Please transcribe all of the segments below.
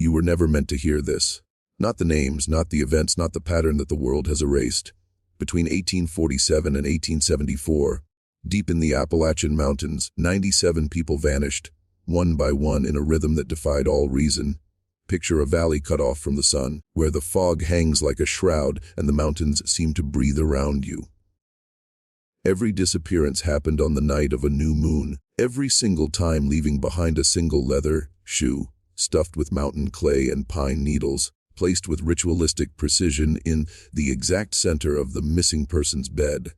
You were never meant to hear this. Not the names, not the events, not the pattern that the world has erased. Between 1847 and 1874, deep in the Appalachian Mountains, 97 people vanished, one by one in a rhythm that defied all reason. Picture a valley cut off from the sun, where the fog hangs like a shroud and the mountains seem to breathe around you. Every disappearance happened on the night of a new moon, every single time leaving behind a single leather shoe, stuffed with mountain clay and pine needles, placed with ritualistic precision in the exact center of the missing person's bed.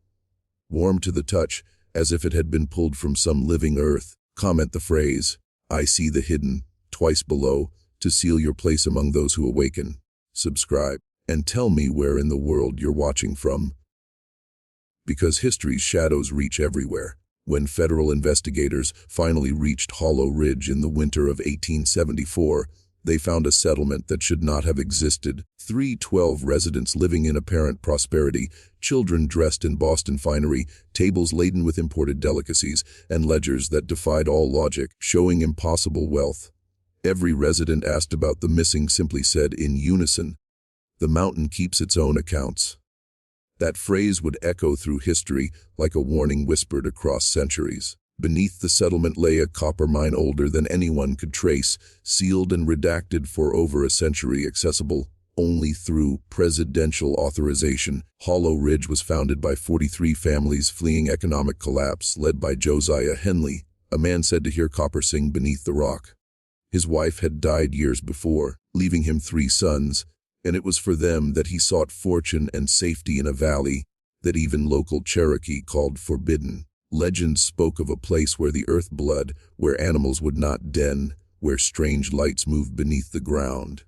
Warm to the touch, as if it had been pulled from some living earth, comment the phrase, "I see the hidden," twice below, to seal your place among those who awaken. Subscribe, and tell me where in the world you're watching from. Because history's shadows reach everywhere. When federal investigators finally reached Hollow Ridge in the winter of 1874, they found a settlement that should not have existed. 312 residents living in apparent prosperity, children dressed in Boston finery, tables laden with imported delicacies, and ledgers that defied all logic, showing impossible wealth. Every resident asked about the missing simply said in unison, "The mountain keeps its own accounts." That phrase would echo through history like a warning whispered across centuries. Beneath the settlement lay a copper mine older than anyone could trace, sealed and redacted for over a century, accessible only through presidential authorization. Hollow Ridge was founded by 43 families fleeing economic collapse, led by Josiah Henley, a man said to hear copper sing beneath the rock. His wife had died years before, leaving him 3 sons, and it was for them that he sought fortune and safety in a valley that even local Cherokee called forbidden. Legends spoke of a place where the earth blood, where animals would not den, where strange lights moved beneath the ground.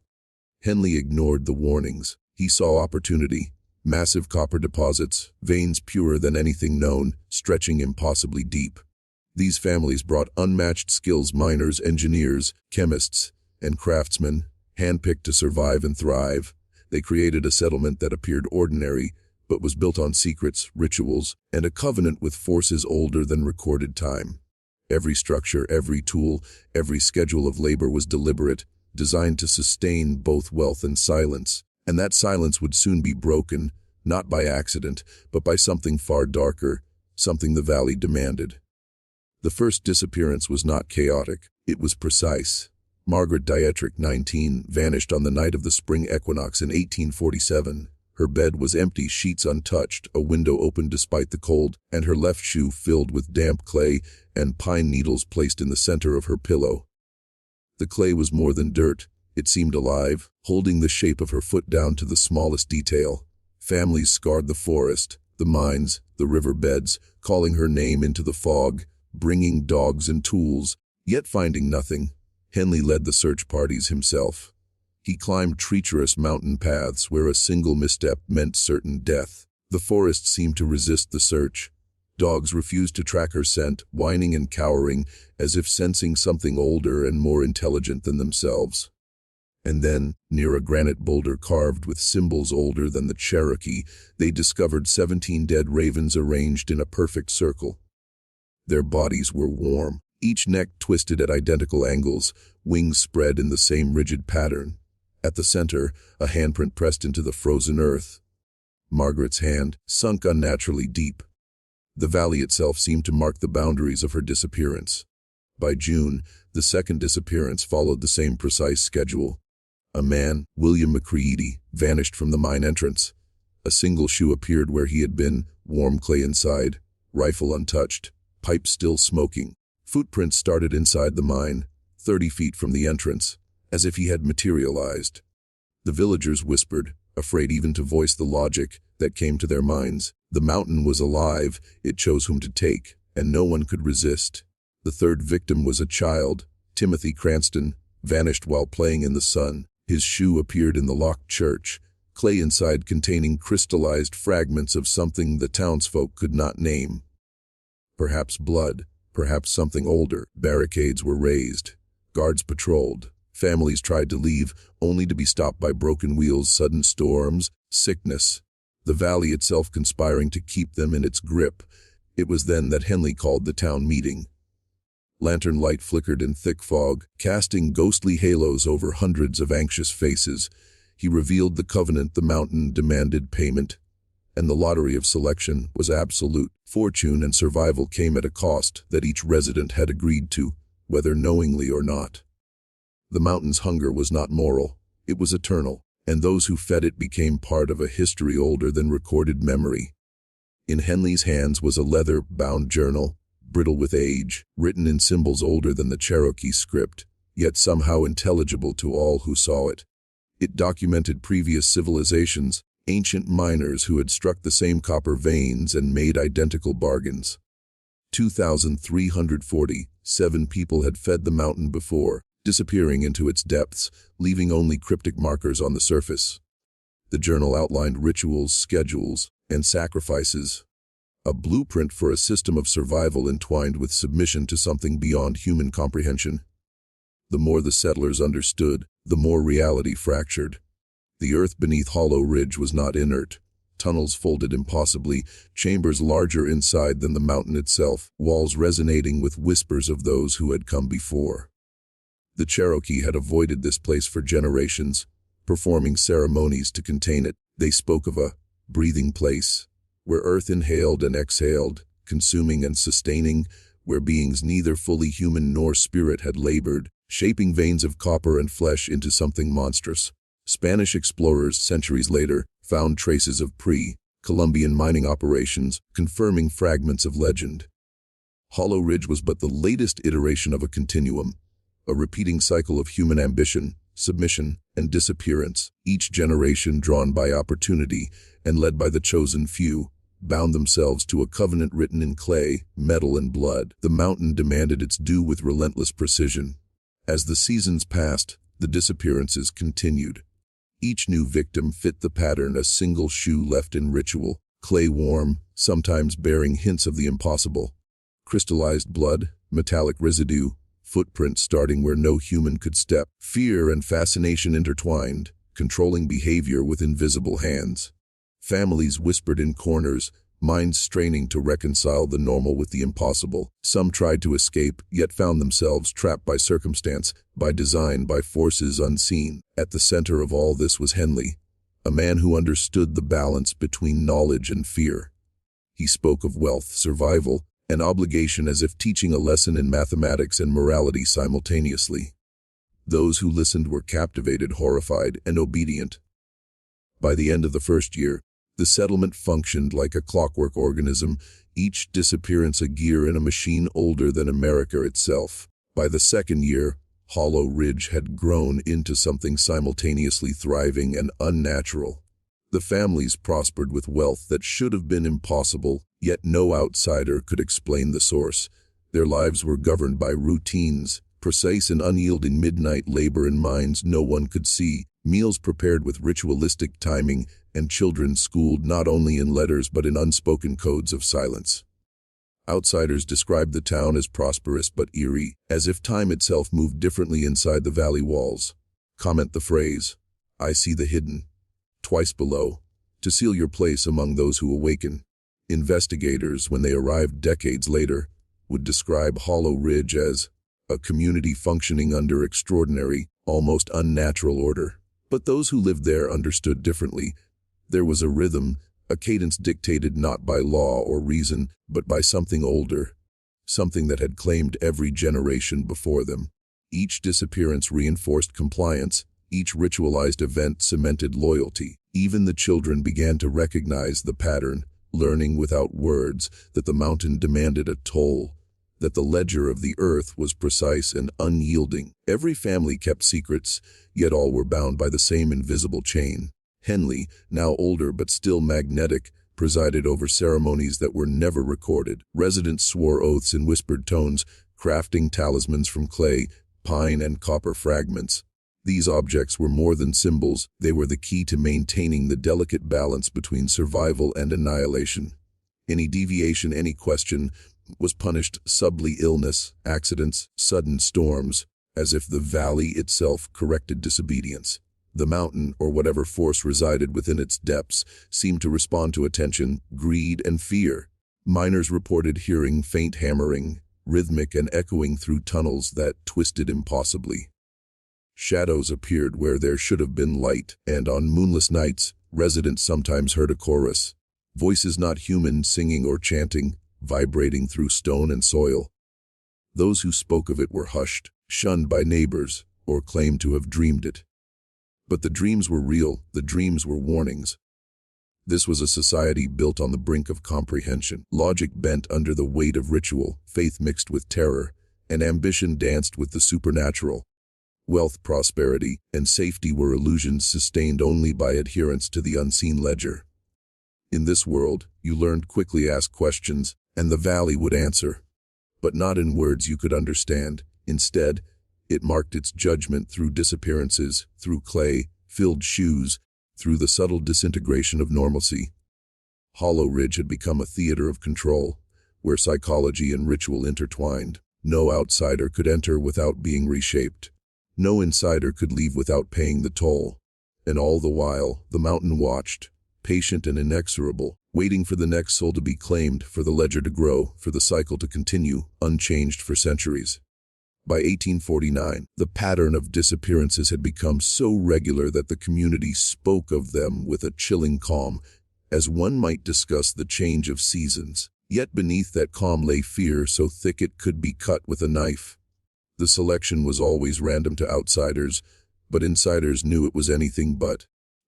Henley ignored the warnings. He saw opportunity, massive copper deposits, veins purer than anything known, stretching impossibly deep. These families brought unmatched skills: miners, engineers, chemists, and craftsmen, handpicked to survive and thrive. They created a settlement that appeared ordinary, but was built on secrets, rituals, and a covenant with forces older than recorded time. Every structure, every tool, every schedule of labor was deliberate, designed to sustain both wealth and silence. And that silence would soon be broken, not by accident, but by something far darker, something the valley demanded. The first disappearance was not chaotic, it was precise. Margaret Dietrich, 19, vanished on the night of the spring equinox in 1847. Her bed was empty, sheets untouched, a window open despite the cold, and her left shoe filled with damp clay and pine needles placed in the center of her pillow. The clay was more than dirt, it seemed alive, holding the shape of her foot down to the smallest detail. Families scarred the forest, the mines, the river beds, calling her name into the fog, bringing dogs and tools, yet finding nothing. Henley led the search parties himself. He climbed treacherous mountain paths where a single misstep meant certain death. The forest seemed to resist the search. Dogs refused to track her scent, whining and cowering, as if sensing something older and more intelligent than themselves. And then, near a granite boulder carved with symbols older than the Cherokee, they discovered 17 dead ravens arranged in a perfect circle. Their bodies were warm, each neck twisted at identical angles, wings spread in the same rigid pattern. At the center, a handprint pressed into the frozen earth. Margaret's hand, sunk unnaturally deep. The valley itself seemed to mark the boundaries of her disappearance. By June, the second disappearance followed the same precise schedule. A man, William McCready, vanished from the mine entrance. A single shoe appeared where he had been, warm clay inside, rifle untouched, pipe still smoking. Footprints started inside the mine, 30 feet from the entrance, as if he had materialized. The villagers whispered, afraid even to voice the logic that came to their minds. The mountain was alive, it chose whom to take, and no one could resist. The third victim was a child, Timothy Cranston, vanished while playing in the sun. His shoe appeared in the locked church, clay inside containing crystallized fragments of something the townsfolk could not name. Perhaps blood, perhaps something older. Barricades were raised. Guards patrolled. Families tried to leave, only to be stopped by broken wheels, sudden storms, sickness. The valley itself conspiring to keep them in its grip. It was then that Henley called the town meeting. Lantern light flickered in thick fog, casting ghostly halos over hundreds of anxious faces. He revealed the covenant the mountain demanded payment, and the lottery of selection was absolute. Fortune and survival came at a cost that each resident had agreed to, whether knowingly or not. The mountain's hunger was not moral, it was eternal, and those who fed it became part of a history older than recorded memory. In Henley's hands was a leather-bound journal, brittle with age, written in symbols older than the Cherokee script, yet somehow intelligible to all who saw it. It documented previous civilizations, ancient miners who had struck the same copper veins and made identical bargains. 2,347 people had fed the mountain before, disappearing into its depths, leaving only cryptic markers on the surface. The journal outlined rituals, schedules, and sacrifices, a blueprint for a system of survival entwined with submission to something beyond human comprehension. The more the settlers understood, the more reality fractured. The earth beneath Hollow Ridge was not inert. Tunnels folded impossibly, chambers larger inside than the mountain itself, walls resonating with whispers of those who had come before. The Cherokee had avoided this place for generations, performing ceremonies to contain it. They spoke of a breathing place, where earth inhaled and exhaled, consuming and sustaining, where beings neither fully human nor spirit had labored, shaping veins of copper and flesh into something monstrous. Spanish explorers, centuries later, found traces of pre-Columbian mining operations, confirming fragments of legend. Hollow Ridge was but the latest iteration of a continuum, a repeating cycle of human ambition, submission, and disappearance, each generation drawn by opportunity and led by the chosen few, bound themselves to a covenant written in clay, metal, and blood. The mountain demanded its due with relentless precision. As the seasons passed, the disappearances continued. Each new victim fit the pattern, a single shoe left in ritual, clay warm, sometimes bearing hints of the impossible. Crystallized blood, metallic residue, footprints starting where no human could step. Fear and fascination intertwined, controlling behavior with invisible hands. Families whispered in corners, minds straining to reconcile the normal with the impossible. Some tried to escape, yet found themselves trapped by circumstance, by design, by forces unseen. At the center of all this was Henley, a man who understood the balance between knowledge and fear. He spoke of wealth, survival, and obligation as if teaching a lesson in mathematics and morality simultaneously. Those who listened were captivated, horrified, and obedient. By the end of the first year, the settlement functioned like a clockwork organism, each disappearance a gear in a machine older than America itself. By the second year, Hollow Ridge had grown into something simultaneously thriving and unnatural. The families prospered with wealth that should have been impossible, yet no outsider could explain the source. Their lives were governed by routines, precise and unyielding midnight labor in mines no one could see, meals prepared with ritualistic timing, and children schooled not only in letters but in unspoken codes of silence. Outsiders described the town as prosperous but eerie, as if time itself moved differently inside the valley walls. Comment the phrase, "I see the hidden," twice below, to seal your place among those who awaken. Investigators, when they arrived decades later, would describe Hollow Ridge as a community functioning under extraordinary, almost unnatural order. But those who lived there understood differently. There was a rhythm, a cadence dictated not by law or reason, but by something older, something that had claimed every generation before them. Each disappearance reinforced compliance, each ritualized event cemented loyalty. Even the children began to recognize the pattern, learning without words that the mountain demanded a toll, that the ledger of the earth was precise and unyielding. Every family kept secrets, yet all were bound by the same invisible chain. Henley, now older but still magnetic, presided over ceremonies that were never recorded. Residents swore oaths in whispered tones, crafting talismans from clay, pine, and copper fragments. These objects were more than symbols, they were the key to maintaining the delicate balance between survival and annihilation. Any deviation, any question, was punished: subtly illness, accidents, sudden storms, as if the valley itself corrected disobedience. The mountain, or whatever force resided within its depths, seemed to respond to attention, greed, and fear. Miners reported hearing faint hammering, rhythmic and echoing through tunnels that twisted impossibly. Shadows appeared where there should have been light, and on moonless nights, residents sometimes heard a chorus, voices not human singing or chanting, vibrating through stone and soil. Those who spoke of it were hushed, shunned by neighbors, or claimed to have dreamed it. But the dreams were real, the dreams were warnings. This was a society built on the brink of comprehension, logic bent under the weight of ritual, faith mixed with terror, and ambition danced with the supernatural. Wealth, prosperity, and safety were illusions sustained only by adherence to the unseen ledger. In this world, you learned quickly ask questions, and the valley would answer. But not in words you could understand. Instead, it marked its judgment through disappearances, through clay-filled shoes, through the subtle disintegration of normalcy. Hollow Ridge had become a theater of control, where psychology and ritual intertwined. No outsider could enter without being reshaped. No insider could leave without paying the toll. And all the while, the mountain watched, patient and inexorable, waiting for the next soul to be claimed, for the ledger to grow, for the cycle to continue, unchanged for centuries. By 1849, the pattern of disappearances had become so regular that the community spoke of them with a chilling calm, as one might discuss the change of seasons. Yet beneath that calm lay fear so thick it could be cut with a knife. The selection was always random to outsiders, but insiders knew it was anything but.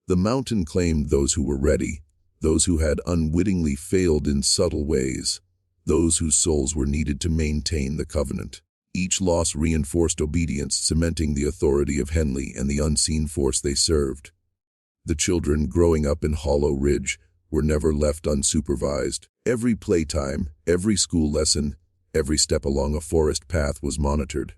The mountain claimed those who were ready, those who had unwittingly failed in subtle ways, those whose souls were needed to maintain the covenant. Each loss reinforced obedience, cementing the authority of Henley and the unseen force they served. The children growing up in Hollow Ridge were never left unsupervised. Every playtime, every school lesson, every step along a forest path was monitored.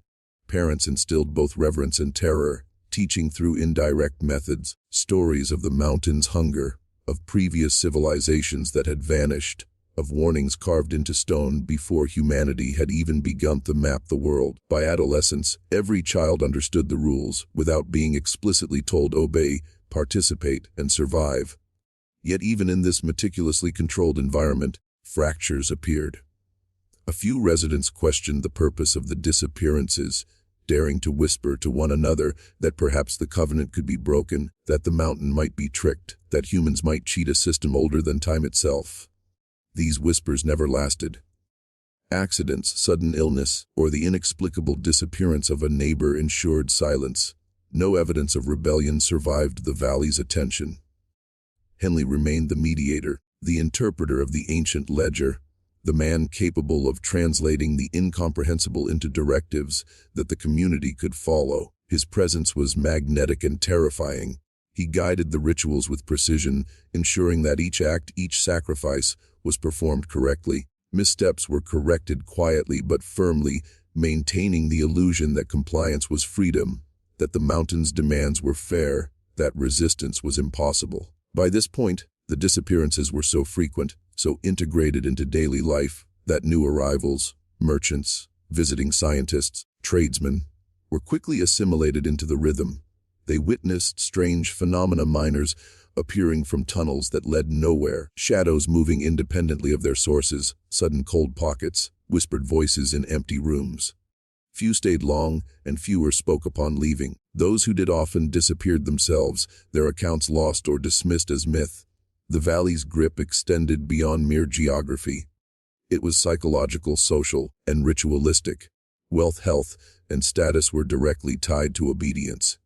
Parents instilled both reverence and terror, teaching through indirect methods, stories of the mountain's hunger, of previous civilizations that had vanished, of warnings carved into stone before humanity had even begun to map the world. By adolescence, every child understood the rules, without being explicitly told obey, participate, and survive. Yet even in this meticulously controlled environment, fractures appeared. A few residents questioned the purpose of the disappearances, daring to whisper to one another that perhaps the covenant could be broken, that the mountain might be tricked, that humans might cheat a system older than time itself. These whispers never lasted. Accidents, sudden illness, or the inexplicable disappearance of a neighbor ensured silence. No evidence of rebellion survived the valley's attention. Henley remained the mediator, the interpreter of the ancient ledger, the man capable of translating the incomprehensible into directives that the community could follow. His presence was magnetic and terrifying. He guided the rituals with precision, ensuring that each act, each sacrifice, was performed correctly. Missteps were corrected quietly but firmly, maintaining the illusion that compliance was freedom, that the mountain's demands were fair, that resistance was impossible. By this point, the disappearances were so frequent, so integrated into daily life, that new arrivals, merchants, visiting scientists, tradesmen, were quickly assimilated into the rhythm. They witnessed strange phenomena, miners appearing from tunnels that led nowhere, shadows moving independently of their sources, sudden cold pockets, whispered voices in empty rooms. Few stayed long, and fewer spoke upon leaving. Those who did often disappeared themselves, their accounts lost or dismissed as myth. The valley's grip extended beyond mere geography. It was psychological, social, and ritualistic. Wealth, health, and status were directly tied to obedience.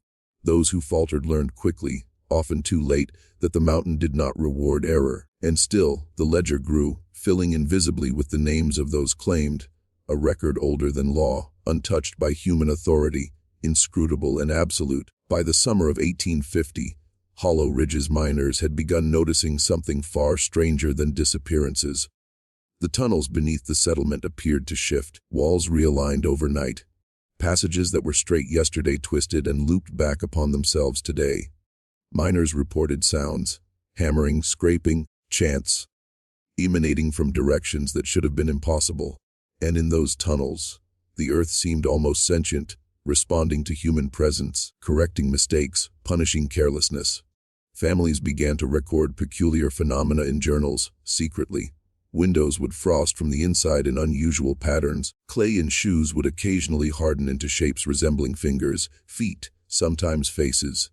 Those who faltered learned quickly, often too late, that the mountain did not reward error. And still, the ledger grew, filling invisibly with the names of those claimed, a record older than law, untouched by human authority, inscrutable and absolute. By the summer of 1850, Hollow Ridge's miners had begun noticing something far stranger than disappearances. The tunnels beneath the settlement appeared to shift, walls realigned overnight. Passages that were straight yesterday twisted and looped back upon themselves today. Miners reported sounds, hammering, scraping, chants, emanating from directions that should have been impossible. And in those tunnels, the earth seemed almost sentient, responding to human presence, correcting mistakes, punishing carelessness. Families began to record peculiar phenomena in journals, secretly, Windows would frost from the inside in unusual patterns. Clay in shoes would occasionally harden into shapes resembling fingers, feet, sometimes faces.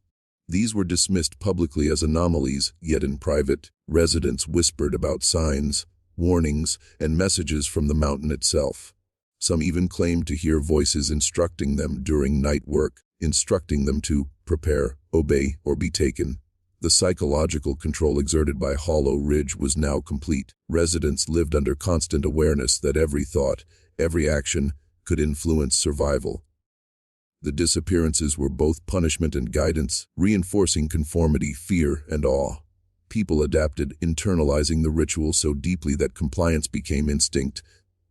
These were dismissed publicly as anomalies, yet in private, residents whispered about signs, warnings, and messages from the mountain itself. Some even claimed to hear voices instructing them during night work, instructing them to prepare, obey, or be taken. The psychological control exerted by Hollow Ridge was now complete. Residents lived under constant awareness that every thought, every action, could influence survival. The disappearances were both punishment and guidance, reinforcing conformity, fear, and awe. People adapted, internalizing the ritual so deeply that compliance became instinct,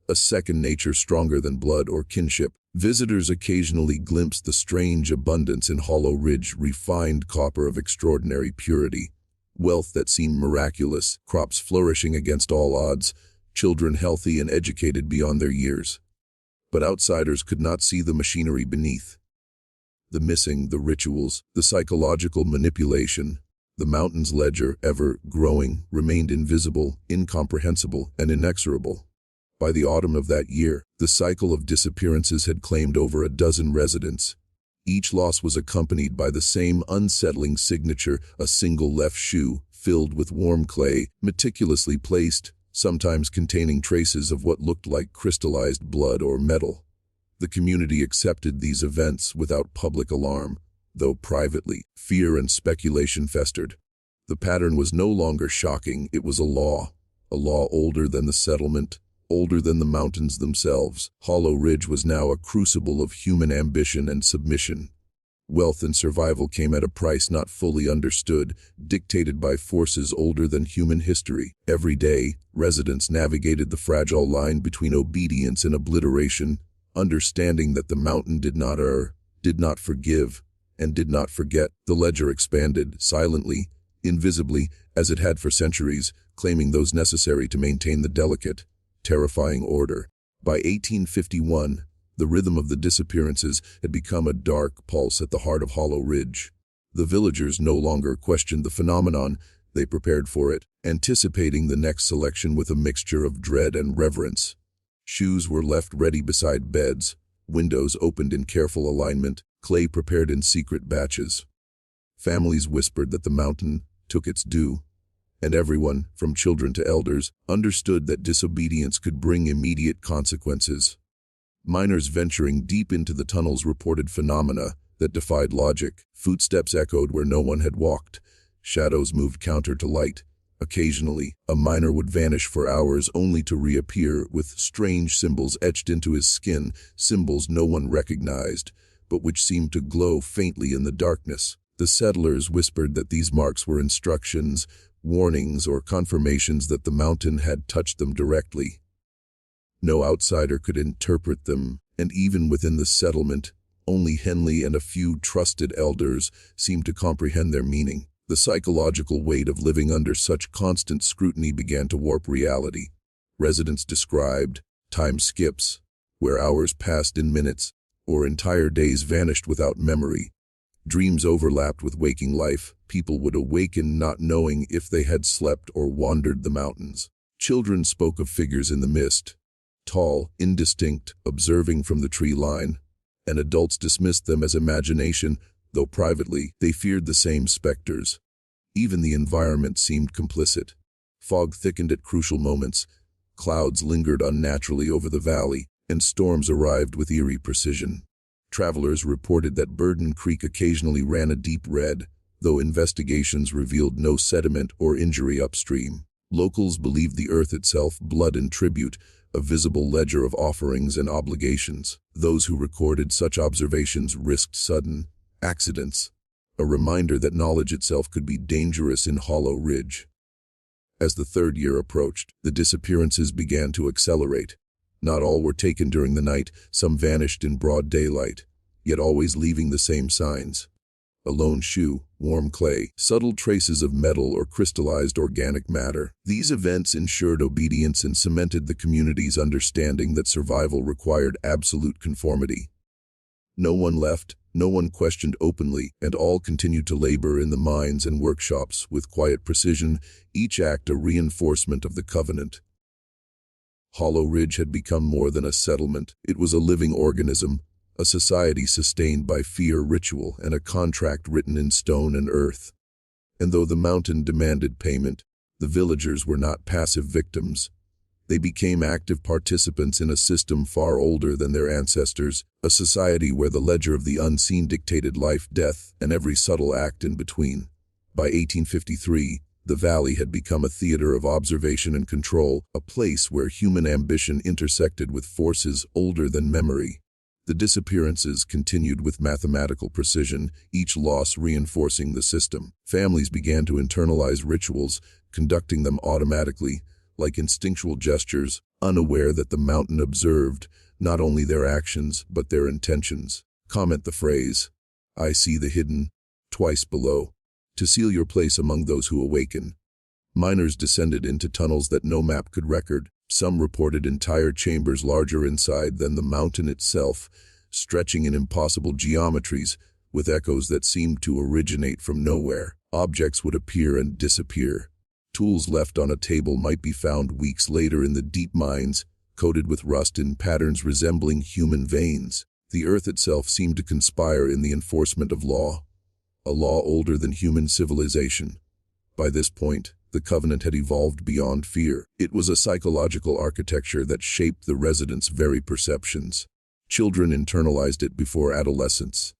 a second nature stronger than blood or kinship. Visitors occasionally glimpsed the strange abundance in Hollow Ridge, refined copper of extraordinary purity, wealth that seemed miraculous, crops flourishing against all odds, children healthy and educated beyond their years. But outsiders could not see the machinery beneath. The missing, the rituals, the psychological manipulation, the mountain's ledger, ever growing, remained invisible, incomprehensible, and inexorable. By the autumn of that year, the cycle of disappearances had claimed over a dozen residents. Each loss was accompanied by the same unsettling signature, a single left shoe, filled with warm clay, meticulously placed, sometimes containing traces of what looked like crystallized blood or metal. The community accepted these events without public alarm, though privately, fear and speculation festered. The pattern was no longer shocking, it was a law older than the settlement, older than the mountains themselves. Hollow Ridge was now a crucible of human ambition and submission. Wealth and survival came at a price not fully understood, dictated by forces older than human history. Every day, residents navigated the fragile line between obedience and obliteration, understanding that the mountain did not err, did not forgive, and did not forget. The ledger expanded, silently, invisibly, as it had for centuries, claiming those necessary to maintain the delicate, terrifying order. By 1851, the rhythm of the disappearances had become a dark pulse at the heart of Hollow Ridge. The villagers no longer questioned the phenomenon, they prepared for it, anticipating the next selection with a mixture of dread and reverence. Shoes were left ready beside beds, windows opened in careful alignment, clay prepared in secret batches. Families whispered that the mountain took its due, and everyone, from children to elders, understood that disobedience could bring immediate consequences. Miners venturing deep into the tunnels reported phenomena that defied logic. Footsteps echoed where no one had walked. Shadows moved counter to light. Occasionally, a miner would vanish for hours only to reappear with strange symbols etched into his skin, symbols no one recognized, but which seemed to glow faintly in the darkness. The settlers whispered that these marks were instructions, warnings, or confirmations that the mountain had touched them directly. No outsider could interpret them, and even within the settlement, only Henley and a few trusted elders seemed to comprehend their meaning. The psychological weight of living under such constant scrutiny began to warp reality. Residents described time skips, where hours passed in minutes, or entire days vanished without memory. Dreams overlapped with waking life. People would awaken not knowing if they had slept or wandered the mountains. Children spoke of figures in the mist, tall, indistinct, observing from the tree line, and adults dismissed them as imagination, though privately they feared the same specters. Even the environment seemed complicit. Fog thickened at crucial moments, clouds lingered unnaturally over the valley, and storms arrived with eerie precision. Travelers reported that Burden Creek occasionally ran a deep red, though investigations revealed no sediment or injury upstream. Locals believed the earth itself, blood and tribute, a visible ledger of offerings and obligations. Those who recorded such observations risked sudden accidents, a reminder that knowledge itself could be dangerous in Hollow Ridge. As the third year approached, the disappearances began to accelerate. Not all were taken during the night, some vanished in broad daylight, yet always leaving the same signs. A lone shoe, warm clay, subtle traces of metal or crystallized organic matter. These events ensured obedience and cemented the community's understanding that survival required absolute conformity. No one left, no one questioned openly, and all continued to labor in the mines and workshops with quiet precision, each act a reinforcement of the covenant. Hollow Ridge had become more than a settlement. It was a living organism, a society sustained by fear, ritual, and a contract written in stone and earth. And though the mountain demanded payment, the villagers were not passive victims. They became active participants in a system far older than their ancestors, a society where the ledger of the unseen dictated life, death, and every subtle act in between. By 1853, the valley had become a theater of observation and control, a place where human ambition intersected with forces older than memory. The disappearances continued with mathematical precision, each loss reinforcing the system. Families began to internalize rituals, conducting them automatically, like instinctual gestures, unaware that the mountain observed not only their actions but their intentions. Comment the phrase, "I see the hidden," twice below, to seal your place among those who awaken. Miners descended into tunnels that no map could record. Some reported entire chambers larger inside than the mountain itself, stretching in impossible geometries, with echoes that seemed to originate from nowhere. Objects would appear and disappear. Tools left on a table might be found weeks later in the deep mines, coated with rust in patterns resembling human veins. The earth itself seemed to conspire in the enforcement of law, a law older than human civilization. By this point, the covenant had evolved beyond fear. It was a psychological architecture that shaped the residents' very perceptions. Children internalized it before adolescence.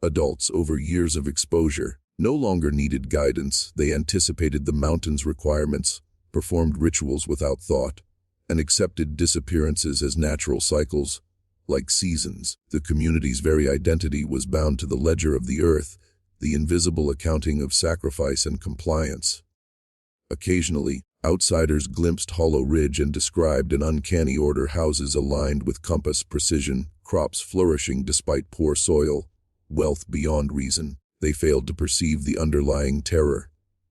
Adults, over years of exposure, no longer needed guidance. They anticipated the mountain's requirements, performed rituals without thought, and accepted disappearances as natural cycles, like seasons. The community's very identity was bound to the ledger of the earth, the invisible accounting of sacrifice and compliance. Occasionally, outsiders glimpsed Hollow Ridge and described an uncanny order: houses aligned with compass precision, crops flourishing despite poor soil, wealth beyond reason. They failed to perceive the underlying terror,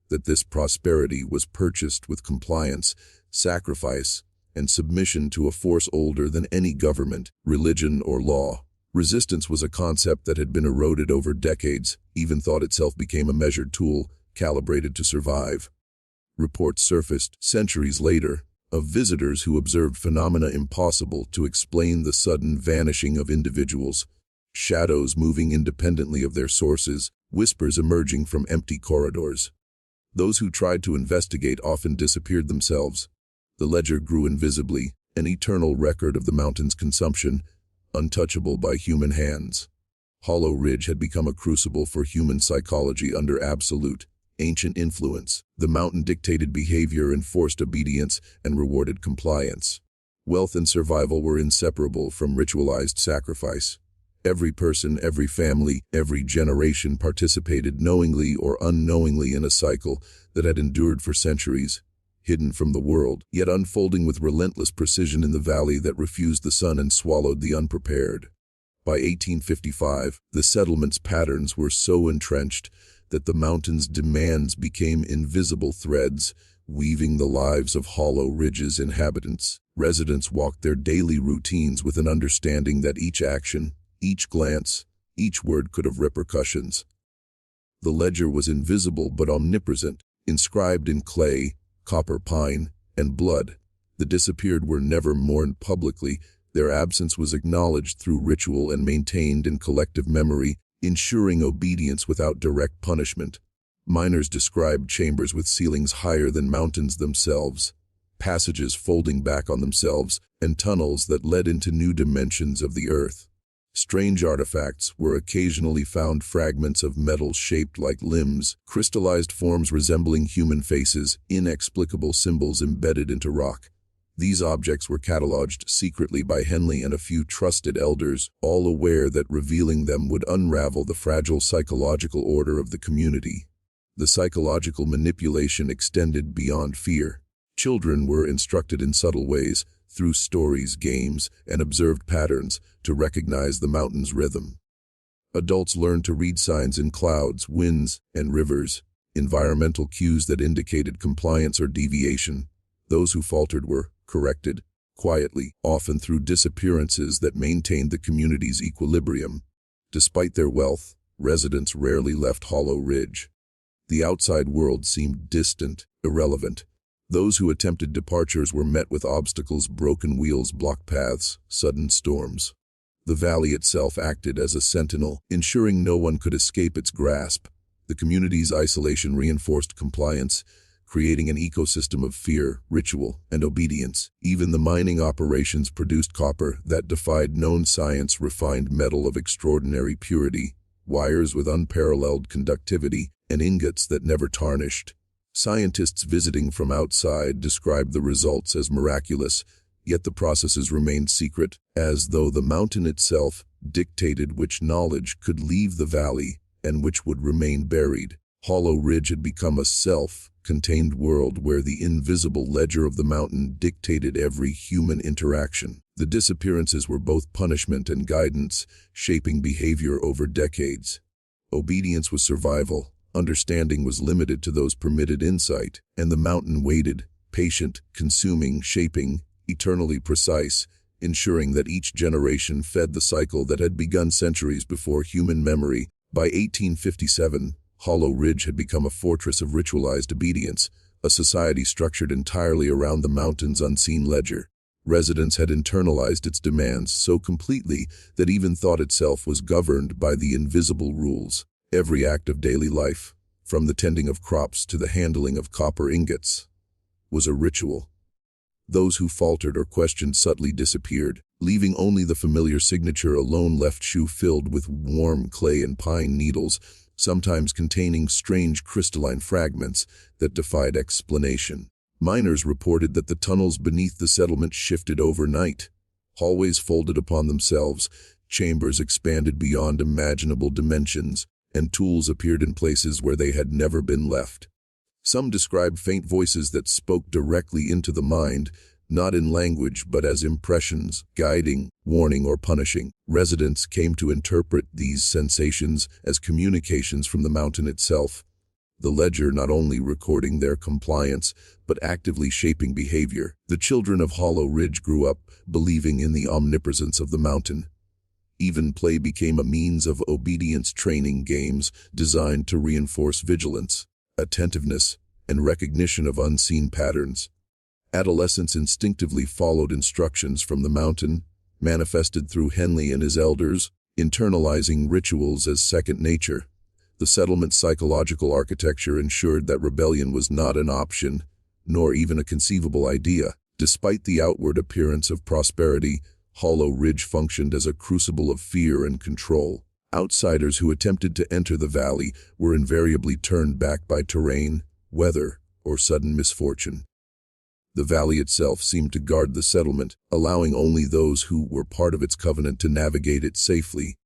that this prosperity was purchased with compliance, sacrifice, and submission to a force older than any government, religion, or law. Resistance was a concept that had been eroded over decades. Even thought itself became a measured tool, calibrated to survive. Reports surfaced centuries later of visitors who observed phenomena impossible to explain: the sudden vanishing of individuals, shadows moving independently of their sources, whispers emerging from empty corridors. Those who tried to investigate often disappeared themselves. The ledger grew invisibly, an eternal record of the mountain's consumption, untouchable by human hands. Hollow Ridge had become a crucible for human psychology under absolute, ancient influence. The mountain dictated behavior, enforced obedience, and rewarded compliance. Wealth and survival were inseparable from ritualized sacrifice. Every person, every family, every generation participated knowingly or unknowingly in a cycle that had endured for centuries, hidden from the world, yet unfolding with relentless precision in the valley that refused the sun and swallowed the unprepared. By 1855, the settlement's patterns were so entrenched that the mountain's demands became invisible threads, weaving the lives of Hollow Ridge's inhabitants. Residents walked their daily routines with an understanding that each action, each glance, each word could have repercussions. The ledger was invisible but omnipresent, inscribed in clay, copper, pine, and blood. The disappeared were never mourned publicly. Their absence was acknowledged through ritual and maintained in collective memory, ensuring obedience without direct punishment. Miners described chambers with ceilings higher than mountains themselves, passages folding back on themselves, and tunnels that led into new dimensions of the earth. Strange artifacts were occasionally found: fragments of metal shaped like limbs, crystallized forms resembling human faces, inexplicable symbols embedded into rock. These objects were cataloged secretly by Henley and a few trusted elders, all aware that revealing them would unravel the fragile psychological order of the community. The psychological manipulation extended beyond fear. Children were instructed in subtle ways, through stories, games, and observed patterns, to recognize the mountain's rhythm. Adults learned to read signs in clouds, winds, and rivers, environmental cues that indicated compliance or deviation. Those who faltered were corrected, quietly, often through disappearances that maintained the community's equilibrium. Despite their wealth, residents rarely left Hollow Ridge. The outside world seemed distant, irrelevant. Those who attempted departures were met with obstacles, broken wheels, blocked paths, sudden storms. The valley itself acted as a sentinel, ensuring no one could escape its grasp. The community's isolation reinforced compliance, creating an ecosystem of fear, ritual, and obedience. Even the mining operations produced copper that defied known science, refined metal of extraordinary purity, wires with unparalleled conductivity, and ingots that never tarnished. Scientists visiting from outside described the results as miraculous, yet the processes remained secret, as though the mountain itself dictated which knowledge could leave the valley and which would remain buried. Hollow Ridge had become a self-contained world where the invisible ledger of the mountain dictated every human interaction. The disappearances were both punishment and guidance, shaping behavior over decades. Obedience was survival, understanding was limited to those permitted insight, and the mountain waited, patient, consuming, shaping, eternally precise, ensuring that each generation fed the cycle that had begun centuries before human memory. By 1857, Hollow Ridge had become a fortress of ritualized obedience, a society structured entirely around the mountain's unseen ledger. Residents had internalized its demands so completely that even thought itself was governed by the invisible rules. Every act of daily life, from the tending of crops to the handling of copper ingots, was a ritual. Those who faltered or questioned subtly disappeared, leaving only the familiar signature, a lone left shoe filled with warm clay and pine needles, sometimes containing strange crystalline fragments that defied explanation. Miners reported that the tunnels beneath the settlement shifted overnight. Hallways folded upon themselves, chambers expanded beyond imaginable dimensions, and tools appeared in places where they had never been left. Some described faint voices that spoke directly into the mind, not in language but as impressions, guiding, warning, or punishing. Residents came to interpret these sensations as communications from the mountain itself, the ledger not only recording their compliance but actively shaping behavior. The children of Hollow Ridge grew up believing in the omnipresence of the mountain. Even play became a means of obedience, training games designed to reinforce vigilance, attentiveness, and recognition of unseen patterns. Adolescents instinctively followed instructions from the mountain, manifested through Henley and his elders, internalizing rituals as second nature. The settlement's psychological architecture ensured that rebellion was not an option, nor even a conceivable idea. Despite the outward appearance of prosperity, Hollow Ridge functioned as a crucible of fear and control. Outsiders who attempted to enter the valley were invariably turned back by terrain, weather, or sudden misfortune. The valley itself seemed to guard the settlement, allowing only those who were part of its covenant to navigate it safely.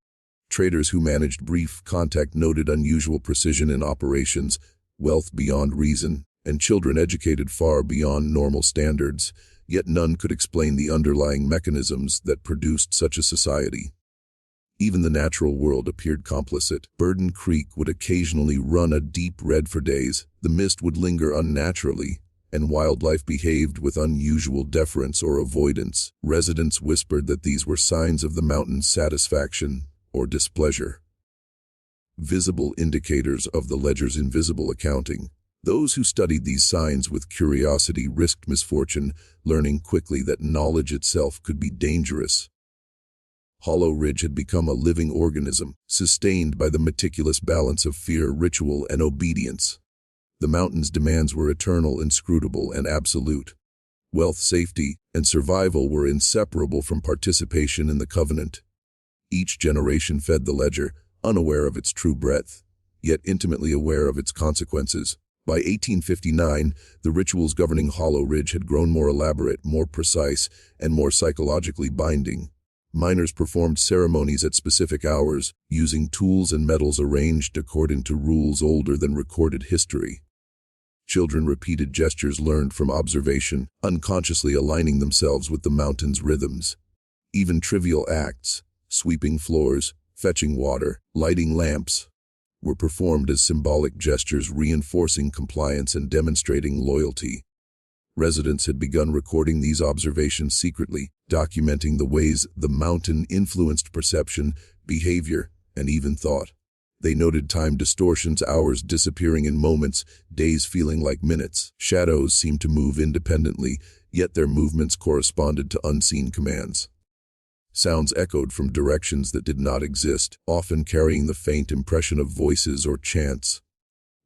Traders who managed brief contact noted unusual precision in operations, wealth beyond reason, and children educated far beyond normal standards, yet none could explain the underlying mechanisms that produced such a society. Even the natural world appeared complicit. Burden Creek would occasionally run a deep red for days, the mist would linger unnaturally, and wildlife behaved with unusual deference or avoidance. Residents whispered that these were signs of the mountain's satisfaction or displeasure. Visible indicators of the ledger's invisible accounting. Those who studied these signs with curiosity risked misfortune, learning quickly that knowledge itself could be dangerous. Hollow Ridge had become a living organism, sustained by the meticulous balance of fear, ritual, and obedience. The mountain's demands were eternal, inscrutable, and absolute. Wealth, safety, and survival were inseparable from participation in the covenant. Each generation fed the ledger, unaware of its true breadth, yet intimately aware of its consequences. By 1859, the rituals governing Hollow Ridge had grown more elaborate, more precise, and more psychologically binding. Miners performed ceremonies at specific hours, using tools and metals arranged according to rules older than recorded history. Children repeated gestures learned from observation, unconsciously aligning themselves with the mountain's rhythms. Even trivial acts, sweeping floors, fetching water, lighting lamps, were performed as symbolic gestures, reinforcing compliance and demonstrating loyalty. Residents had begun recording these observations secretly, documenting the ways the mountain influenced perception, behavior, and even thought. They noted time distortions, hours disappearing in moments, days feeling like minutes. Shadows seemed to move independently, yet their movements corresponded to unseen commands. Sounds echoed from directions that did not exist, often carrying the faint impression of voices or chants.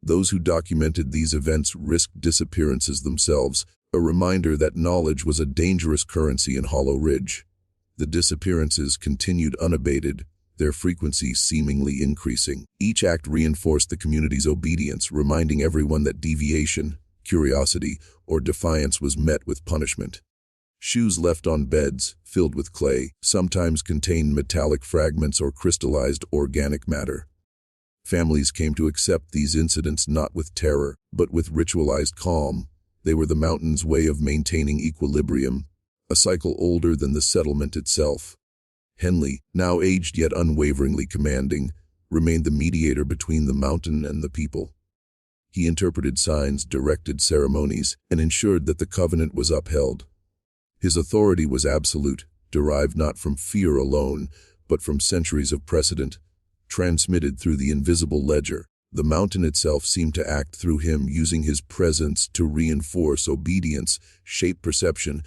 Those who documented these events risked disappearances themselves, a reminder that knowledge was a dangerous currency in Hollow Ridge. The disappearances continued unabated, their frequency seemingly increasing. Each act reinforced the community's obedience, reminding everyone that deviation, curiosity, or defiance was met with punishment. Shoes left on beds, filled with clay, sometimes contained metallic fragments or crystallized organic matter. Families came to accept these incidents not with terror, but with ritualized calm. They were the mountain's way of maintaining equilibrium, a cycle older than the settlement itself. Henley, now aged yet unwaveringly commanding, remained the mediator between the mountain and the people. He interpreted signs, directed ceremonies, and ensured that the covenant was upheld. His authority was absolute, derived not from fear alone, but from centuries of precedent, transmitted through the invisible ledger. The mountain itself seemed to act through him, using his presence to reinforce obedience, shape perception,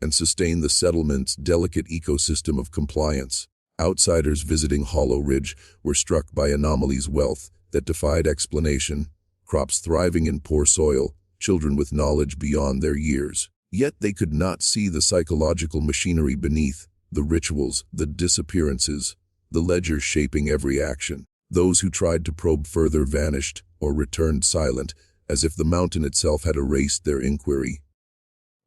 and sustain the settlement's delicate ecosystem of compliance. Outsiders visiting Hollow Ridge were struck by anomalies, wealth that defied explanation, crops thriving in poor soil, children with knowledge beyond their years. Yet they could not see the psychological machinery beneath, the rituals, the disappearances, the ledger shaping every action. Those who tried to probe further vanished or returned silent, as if the mountain itself had erased their inquiry.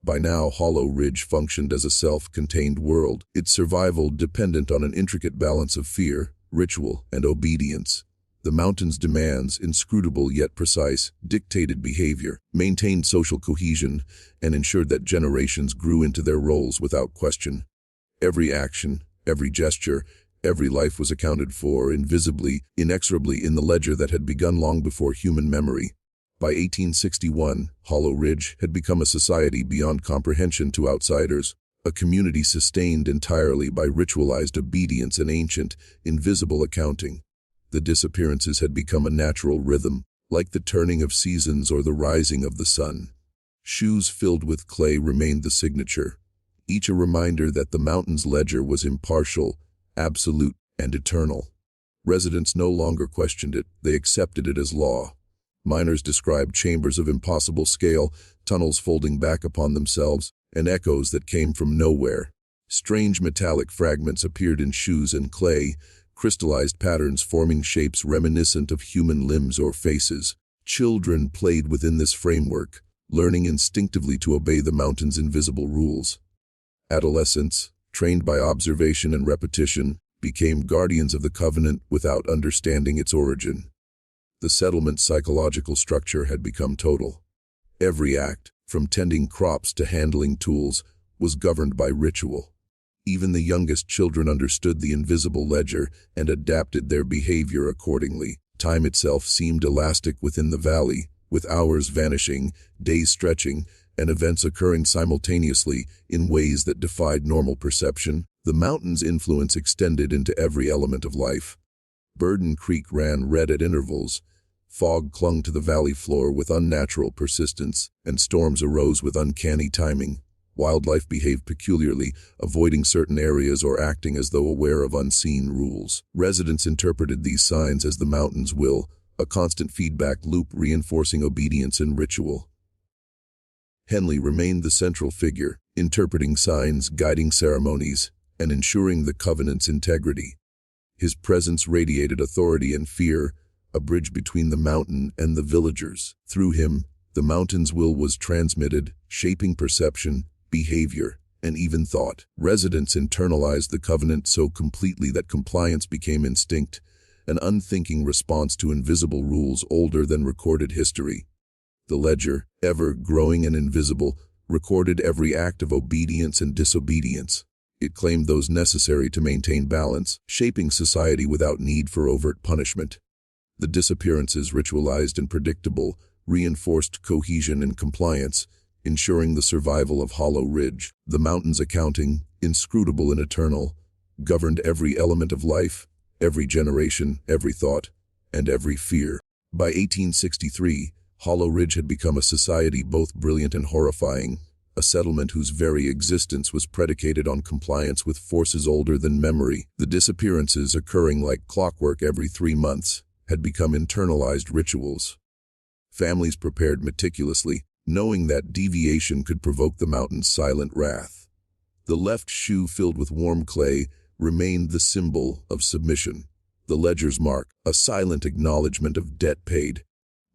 By now, Hollow Ridge functioned as a self-contained world, its survival dependent on an intricate balance of fear, ritual, and obedience. The mountain's demands, inscrutable yet precise, dictated behavior, maintained social cohesion, and ensured that generations grew into their roles without question. Every action, every gesture, every life was accounted for, invisibly, inexorably in the ledger that had begun long before human memory. By 1861, Hollow Ridge had become a society beyond comprehension to outsiders, a community sustained entirely by ritualized obedience and ancient, invisible accounting. The disappearances had become a natural rhythm, like the turning of seasons or the rising of the sun. Shoes filled with clay remained the signature, each a reminder that the mountain's ledger was impartial, absolute, and eternal. Residents no longer questioned it, they accepted it as law. Miners described chambers of impossible scale, tunnels folding back upon themselves, and echoes that came from nowhere. Strange metallic fragments appeared in shoes and clay, crystallized patterns forming shapes reminiscent of human limbs or faces. Children played within this framework, learning instinctively to obey the mountain's invisible rules. Adolescents, trained by observation and repetition, became guardians of the covenant without understanding its origin. The settlement's psychological structure had become total. Every act, from tending crops to handling tools, was governed by ritual. Even the youngest children understood the invisible ledger and adapted their behavior accordingly. Time itself seemed elastic within the valley, with hours vanishing, days stretching, and events occurring simultaneously in ways that defied normal perception. The mountain's influence extended into every element of life. Burden Creek ran red at intervals, fog clung to the valley floor with unnatural persistence, and storms arose with uncanny timing. Wildlife behaved peculiarly, avoiding certain areas or acting as though aware of unseen rules. Residents interpreted these signs as the mountain's will, a constant feedback loop reinforcing obedience and ritual. Henley remained the central figure, interpreting signs, guiding ceremonies, and ensuring the covenant's integrity. His presence radiated authority and fear, a bridge between the mountain and the villagers. Through him, the mountain's will was transmitted, shaping perception, behavior, and even thought. Residents internalized the covenant so completely that compliance became instinct, an unthinking response to invisible rules older than recorded history. The ledger, ever growing and invisible, recorded every act of obedience and disobedience. It claimed those necessary to maintain balance, shaping society without need for overt punishment. The disappearances, ritualized and predictable, reinforced cohesion and compliance, ensuring the survival of Hollow Ridge. The mountain's accounting, inscrutable and eternal, governed every element of life, every generation, every thought, and every fear. By 1863, Hollow Ridge had become a society both brilliant and horrifying, a settlement whose very existence was predicated on compliance with forces older than memory. The disappearances, occurring like clockwork every 3 months, had become internalized rituals. Families prepared meticulously, knowing that deviation could provoke the mountain's silent wrath. The left shoe filled with warm clay remained the symbol of submission. The ledger's mark, a silent acknowledgement of debt paid.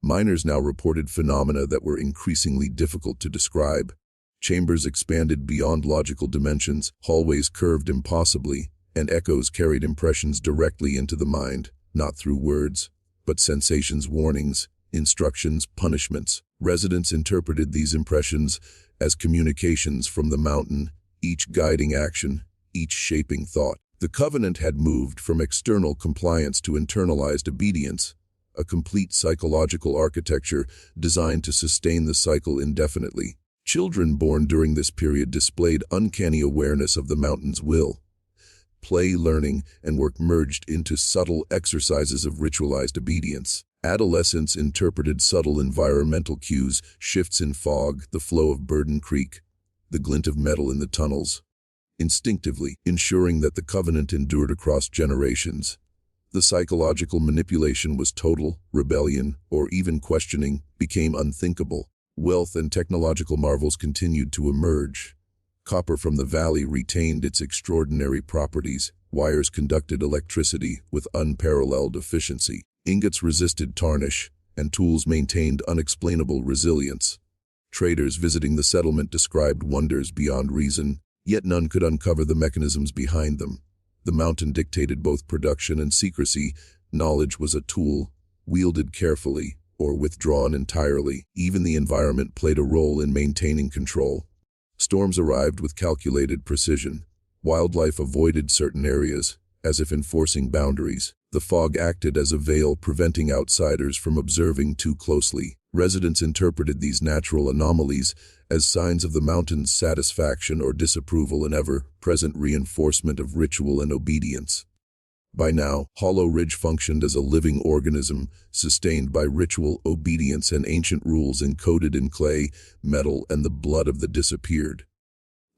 Miners now reported phenomena that were increasingly difficult to describe. Chambers expanded beyond logical dimensions, hallways curved impossibly, and echoes carried impressions directly into the mind, not through words, but sensations, warnings, instructions, punishments. Residents interpreted these impressions as communications from the mountain, each guiding action, each shaping thought. The covenant had moved from external compliance to internalized obedience, a complete psychological architecture designed to sustain the cycle indefinitely. Children born during this period displayed uncanny awareness of the mountain's will. Play, learning, and work merged into subtle exercises of ritualized obedience. Adolescents interpreted subtle environmental cues, shifts in fog, the flow of Burden Creek, the glint of metal in the tunnels, instinctively, ensuring that the covenant endured across generations. The psychological manipulation was total. Rebellion, or even questioning, became unthinkable. Wealth and technological marvels continued to emerge. Copper from the valley retained its extraordinary properties. Wires conducted electricity with unparalleled efficiency. Ingots resisted tarnish, and tools maintained unexplainable resilience. Traders visiting the settlement described wonders beyond reason, yet none could uncover the mechanisms behind them. The mountain dictated both production and secrecy. Knowledge was a tool, wielded carefully or withdrawn entirely. Even the environment played a role in maintaining control. Storms arrived with calculated precision. Wildlife avoided certain areas, as if enforcing boundaries. The fog acted as a veil, preventing outsiders from observing too closely. Residents interpreted these natural anomalies as signs of the mountain's satisfaction or disapproval, an ever-present reinforcement of ritual and obedience. By now, Hollow Ridge functioned as a living organism, sustained by ritual, obedience, and ancient rules encoded in clay, metal, and the blood of the disappeared.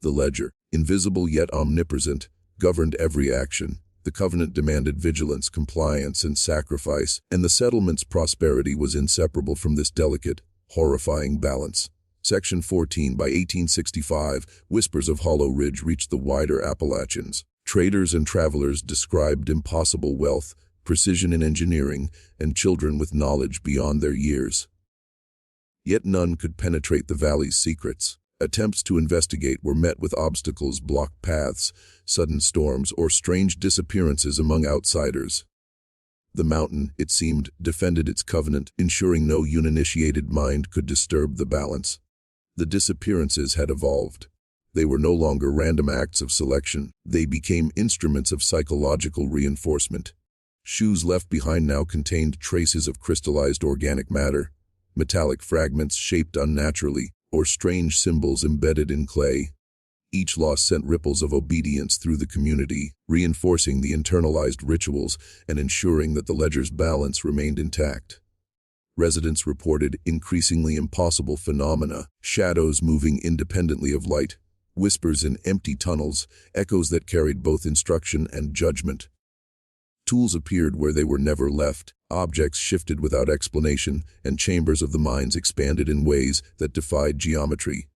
The ledger, invisible yet omnipresent, governed every action. The covenant demanded vigilance, compliance, and sacrifice, and the settlement's prosperity was inseparable from this delicate, horrifying balance. Section 14. By 1865, whispers of Hollow Ridge reached the wider Appalachians. Traders and travelers described impossible wealth, precision in engineering, and children with knowledge beyond their years. Yet none could penetrate the valley's secrets. Attempts to investigate were met with obstacles, blocked paths, sudden storms, or strange disappearances among outsiders. The mountain, it seemed, defended its covenant, ensuring no uninitiated mind could disturb the balance. The disappearances had evolved. They were no longer random acts of selection. They became instruments of psychological reinforcement. Shoes left behind now contained traces of crystallized organic matter, metallic fragments shaped unnaturally, or strange symbols embedded in clay. Each loss sent ripples of obedience through the community, reinforcing the internalized rituals and ensuring that the ledger's balance remained intact. Residents reported increasingly impossible phenomena, shadows moving independently of light, whispers in empty tunnels, echoes that carried both instruction and judgment. Tools appeared where they were never left, objects shifted without explanation, and chambers of the minds expanded in ways that defied geometry.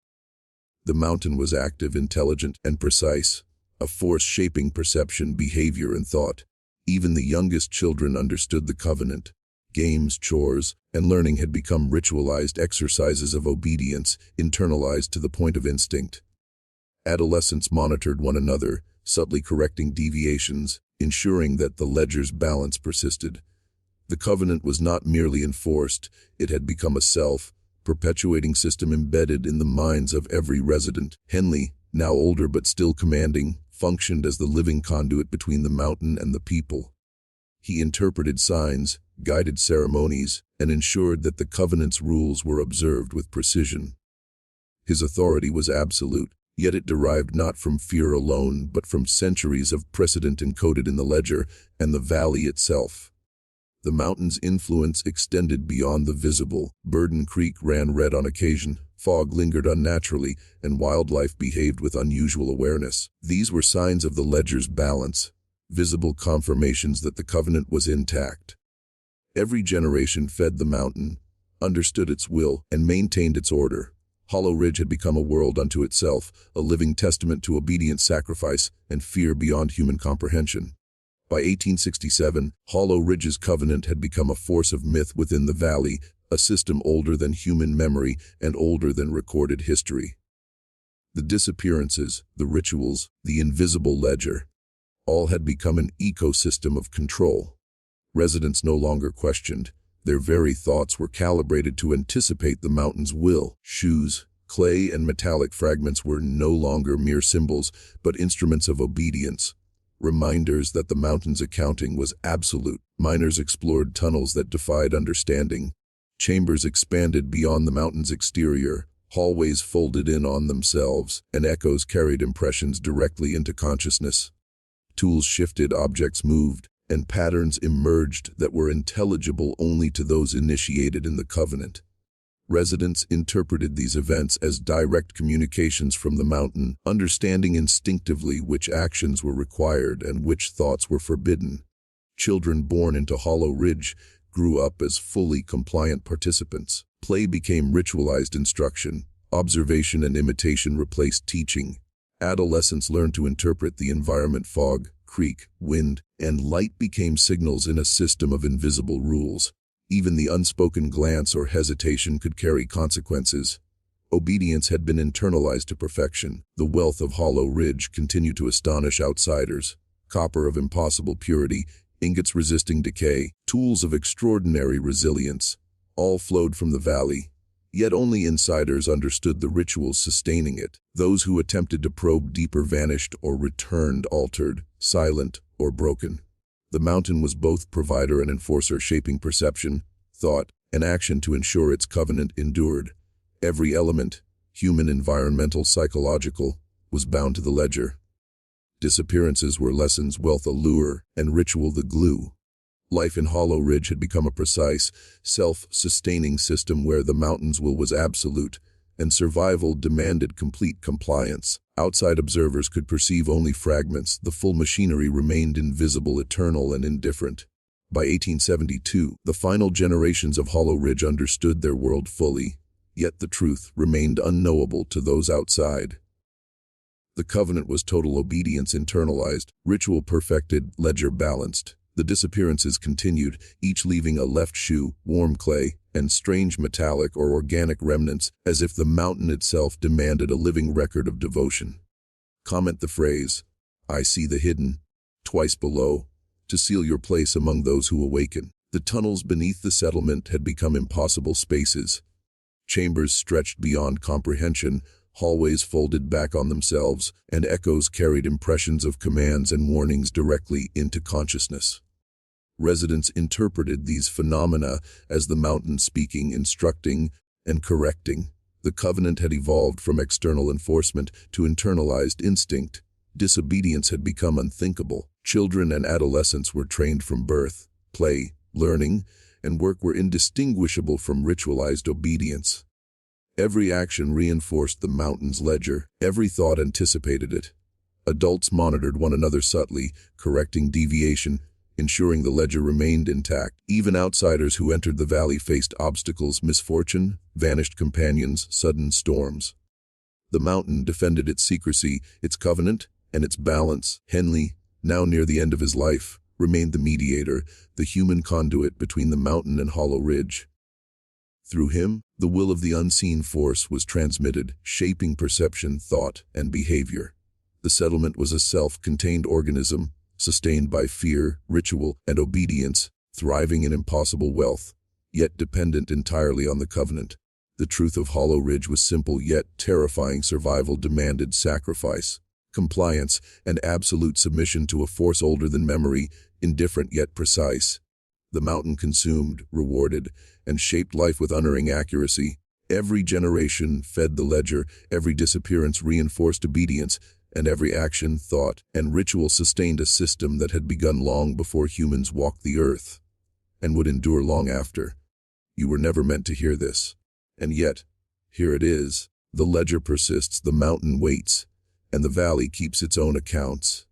The mountain was active, intelligent, and precise, a force shaping perception, behavior, and thought. Even the youngest children understood the covenant. Games, chores, and learning had become ritualized exercises of obedience, internalized to the point of instinct. Adolescents monitored one another, subtly correcting deviations, ensuring that the ledger's balance persisted. The covenant was not merely enforced, it had become a self-perpetuating system embedded in the minds of every resident. Henley, now older but still commanding, functioned as the living conduit between the mountain and the people. He interpreted signs, guided ceremonies, and ensured that the covenant's rules were observed with precision. His authority was absolute, yet it derived not from fear alone, but from centuries of precedent encoded in the ledger and the valley itself. The mountain's influence extended beyond the visible. Burden Creek ran red on occasion, fog lingered unnaturally, and wildlife behaved with unusual awareness. These were signs of the ledger's balance, visible confirmations that the covenant was intact. Every generation fed the mountain, understood its will, and maintained its order. Hollow Ridge had become a world unto itself, a living testament to obedience, sacrifice, and fear beyond human comprehension. By 1867, Hollow Ridge's covenant had become a force of myth within the valley, a system older than human memory and older than recorded history. The disappearances, the rituals, the invisible ledger, all had become an ecosystem of control. Residents no longer questioned. Their very thoughts were calibrated to anticipate the mountain's will. Shoes, clay, and metallic fragments were no longer mere symbols, but instruments of obedience. Reminders that the mountain's accounting was absolute. Miners explored tunnels that defied understanding. Chambers expanded beyond the mountain's exterior. Hallways folded in on themselves, and echoes carried impressions directly into consciousness. Tools shifted, objects moved, and patterns emerged that were intelligible only to those initiated in the covenant. Residents interpreted these events as direct communications from the mountain, understanding instinctively which actions were required and which thoughts were forbidden. Children born into Hollow Ridge grew up as fully compliant participants. Play became ritualized instruction. Observation and imitation replaced teaching. Adolescents learned to interpret the environment. Fog, creek, wind, and light became signals in a system of invisible rules. Even the unspoken glance or hesitation could carry consequences. Obedience had been internalized to perfection. The wealth of Hollow Ridge continued to astonish outsiders. Copper of impossible purity, ingots resisting decay, tools of extraordinary resilience, all flowed from the valley. Yet only insiders understood the rituals sustaining it. Those who attempted to probe deeper vanished or returned altered, silent, or broken. The mountain was both provider and enforcer, shaping perception, thought, and action to ensure its covenant endured. Every element, human, environmental, psychological, was bound to the ledger. Disappearances were lessons, wealth a lure, and ritual the glue. Life in Hollow Ridge had become a precise, self-sustaining system where the mountain's will was absolute, and survival demanded complete compliance. Outside observers could perceive only fragments. The full machinery remained invisible, eternal, and indifferent. By 1872, the final generations of Hollow Ridge understood their world fully, yet the truth remained unknowable to those outside. The covenant was total obedience internalized, ritual perfected, ledger balanced. The disappearances continued, each leaving a left shoe, warm clay, and strange metallic or organic remnants, as if the mountain itself demanded a living record of devotion. Comment the phrase, "I see the hidden," twice below, to seal your place among those who awaken. The tunnels beneath the settlement had become impossible spaces. Chambers stretched beyond comprehension, hallways folded back on themselves, and echoes carried impressions of commands and warnings directly into consciousness. Residents interpreted these phenomena as the mountain speaking, instructing, and correcting. The covenant had evolved from external enforcement to internalized instinct. Disobedience had become unthinkable. Children and adolescents were trained from birth. Play, learning, and work were indistinguishable from ritualized obedience. Every action reinforced the mountain's ledger. Every thought anticipated it. Adults monitored one another subtly, correcting deviation, ensuring the ledger remained intact. Even outsiders who entered the valley faced obstacles, misfortune, vanished companions, sudden storms. The mountain defended its secrecy, its covenant, and its balance. Henley, now near the end of his life, remained the mediator, the human conduit between the mountain and Hollow Ridge. Through him, the will of the unseen force was transmitted, shaping perception, thought, and behavior. The settlement was a self-contained organism, sustained by fear, ritual, and obedience, thriving in impossible wealth, yet dependent entirely on the covenant. The truth of Hollow Ridge was simple yet terrifying. Survival demanded sacrifice, compliance, and absolute submission to a force older than memory, indifferent yet precise. The mountain consumed, rewarded, and shaped life with unerring accuracy. Every generation fed the ledger, every disappearance reinforced obedience, and every action, thought, and ritual sustained a system that had begun long before humans walked the earth. and would endure long after. You were never meant to hear this. And yet, here it is. The ledger persists, the mountain waits, and the valley keeps its own accounts.